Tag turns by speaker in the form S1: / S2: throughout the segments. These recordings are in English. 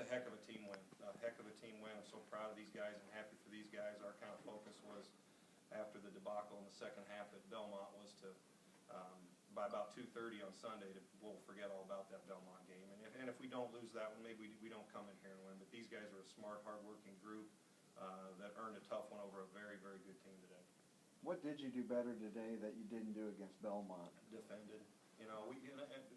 S1: a heck of a team win. A heck of a team win. I'm so proud of these guys and happy for these guys. Our kind of focus was, after the debacle in the second half at Belmont, was to, by about 2:30 on Sunday, we'll forget all about that Belmont game. And if we don't lose that one, maybe we don't come in here and win. But these guys are a smart, hard-working group that earned a tough one over a very, very good team today.
S2: What did you do better today that you didn't do against Belmont?
S1: Defended. You know,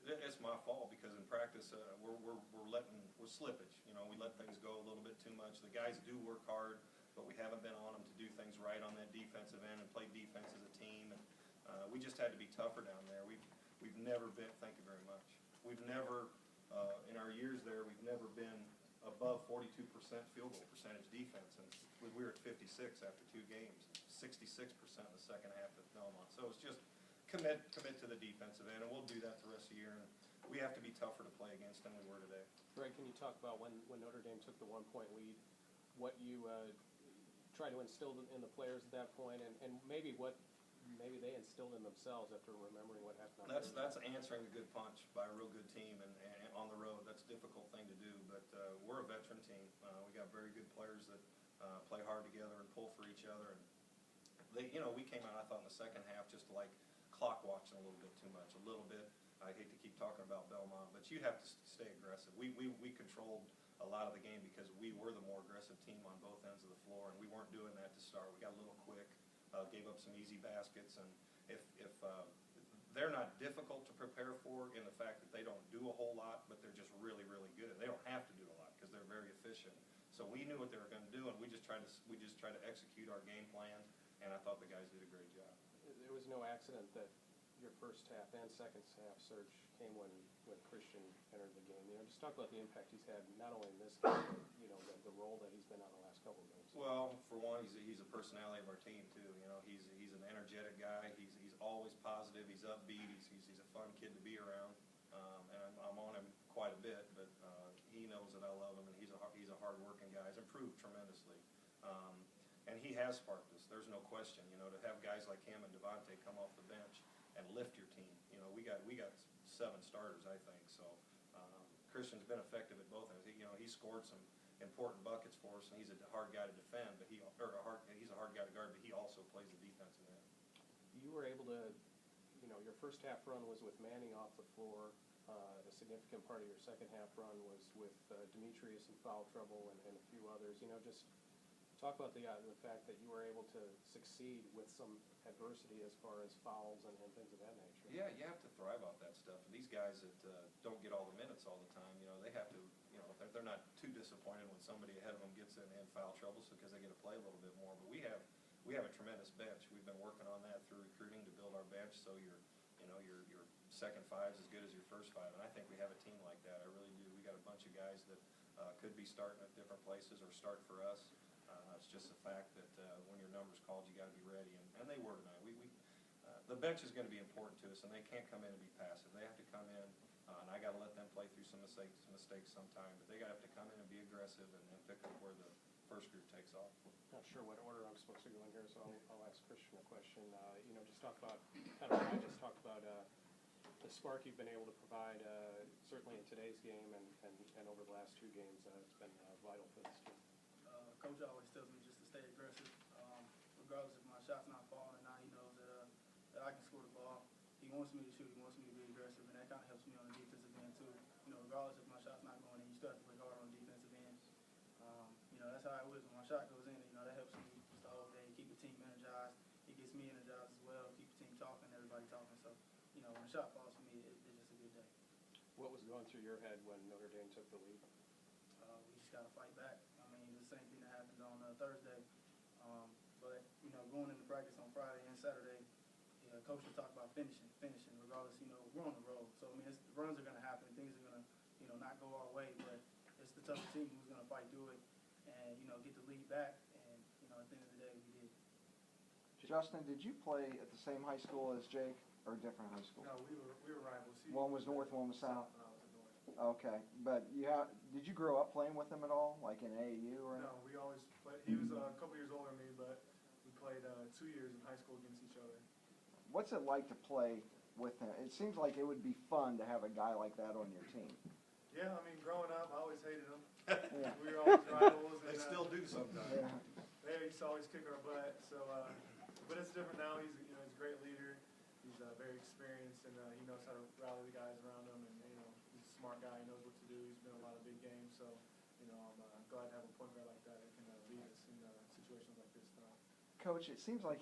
S1: it's my fault because in practice we're slippage. You know, we let things go a little bit too much. The guys do work hard, but we haven't been on them to do things right on that defensive end and play defense as a team. And we just had to be tougher down there. We've never been. Thank you very much. We've never in our years there. We've never been above 42% field goal percentage defense, and we were at 56 after 2 games, 66% in the second half at Belmont. So it's just commit to the defensive end, and we'll do that the rest of the year. And we have to be tougher to play against than we were today.
S3: Greg, can you talk about when Notre Dame took the 1-point lead, what you tried to instill in the players at that point, and maybe what maybe they instilled in themselves after remembering what happened?
S1: That's answering a good punch by a real good team and on the road. That's a difficult thing to do, but we're a veteran team. We got very good players that play hard together and pull for each other. And they, you know, we came out, I thought, in the second half just like clock watching a little bit too much. A little bit. I hate to keep talking about Belmont, but you have to stay aggressive. We controlled a lot of the game because we were the more aggressive team on both ends of the floor, and we weren't doing that to start. We got a little quick. Gave up some easy baskets, and if they're not difficult to prepare for in the fact that they don't do a whole lot, but they're just really, really good. They don't have to do a lot because they're very efficient. So we knew what they were going to do, and we just tried to execute our game plan. And I thought the guys did a great job.
S3: There was no accident that your first half and second half surge came when Christian entered the game. You know, just talk about the impact he's had not only in this game, but, you know, the role that he's been on the last couple of games.
S1: Well, for one, he's a personality of our team too. You know, he's an energetic guy. He's always positive. He's upbeat. He's a fun kid to be around. And I'm on him quite a bit, but he knows that I love him, and he's a hard-working guy. He's improved tremendously. And he has sparked us. There's no question. You know, to have guys like him and Devontae come off the bench and lift your team. You know, we got 7 starters, I think. So Christian's been effective at both ends. You know, he scored some important buckets for us, and he's a hard guy to defend, but he's a hard guy to guard, but he also plays the defensive end.
S3: You were able to, you know, your first half run was with Manning off the floor. A significant part of your second half run was with Demetrius in foul trouble and a few others. You know, just talk about the fact that you were able to succeed with some adversity as far as fouls and things of that nature.
S1: Yeah, you have to thrive off that stuff. And these guys that don't get all the minutes all the time, you know, they have to, you know, they're not too disappointed when somebody ahead of them gets in foul trouble, so because they get to play a little bit more. But we have a tremendous bench. We've been working on that through recruiting to build our bench, so your second 5 is as good as your first 5. And I think we have a team like that. I really do. We got a bunch of guys that could be starting at different places or start for us. It's just the fact that when your number's called, you got to be ready, and they were tonight. The bench is going to be important to us, and they can't come in and be passive. They have to come in, and I got to let them play through some mistakes sometime, but they got to have to come in and be aggressive and pick up where the first group takes off.
S3: Not sure what order I'm supposed to go in here, so I'll ask Christian a question. You know, just talk about kind of what I just talked about. The spark you've been able to provide, certainly in today's game and over the last 2 games, it's been vital for this team.
S4: Coach always tells me just to stay aggressive, regardless if my shot's not falling or not. He knows that I can score the ball. He wants me to shoot. He wants me to be aggressive, and that kind of helps me on the defensive end too. You know, regardless if my shot's not going in, you still have to work hard on the defensive end. You know, that's how it was when my shot goes in. You know, that helps me just the whole day, keep the team energized. It gets me energized as well, keep the team talking, everybody talking. So, you know, when a shot falls for me, it's just a good day.
S3: What was going through your head when Notre Dame took the lead?
S4: We just got to fight back. I mean, the same thing that happened on Thursday. But, you know, going into practice on Friday and Saturday, Coach will talk about finishing, regardless, you know, we're on the road. So, I mean, the runs are going to happen. Things are going to, you know, not go our way. But it's the toughest team who's going to fight through it and, you know, get the lead back. And, you know, at the end of the day, we did.
S2: Justin, did you play at the same high school as Jake or a different high school?
S5: No, we were rivals.
S2: One was north, one was south?
S5: And I was at north.
S2: Okay, but did you grow up playing with him at all, like in AAU or anything?
S5: No, we always played. He was a couple years older than me, but we played 2 years in high school against each other.
S2: What's it like to play with him? It seems like it would be fun to have a guy like that on your team.
S5: Yeah, I mean, growing up, I always hated him.
S2: Yeah.
S5: We were always rivals.
S1: They
S5: And,
S1: still do sometimes.
S2: Yeah.
S5: they used to always kick our butt. So, but it's different now. He's he's a great leader. He's very experienced, and he knows how to rally the guys around him. And he's a smart guy. He knows what to do. He's been in a lot of big games. So, I'm glad to have a point guard like that that can lead us in situations like this.
S2: Coach, it seems like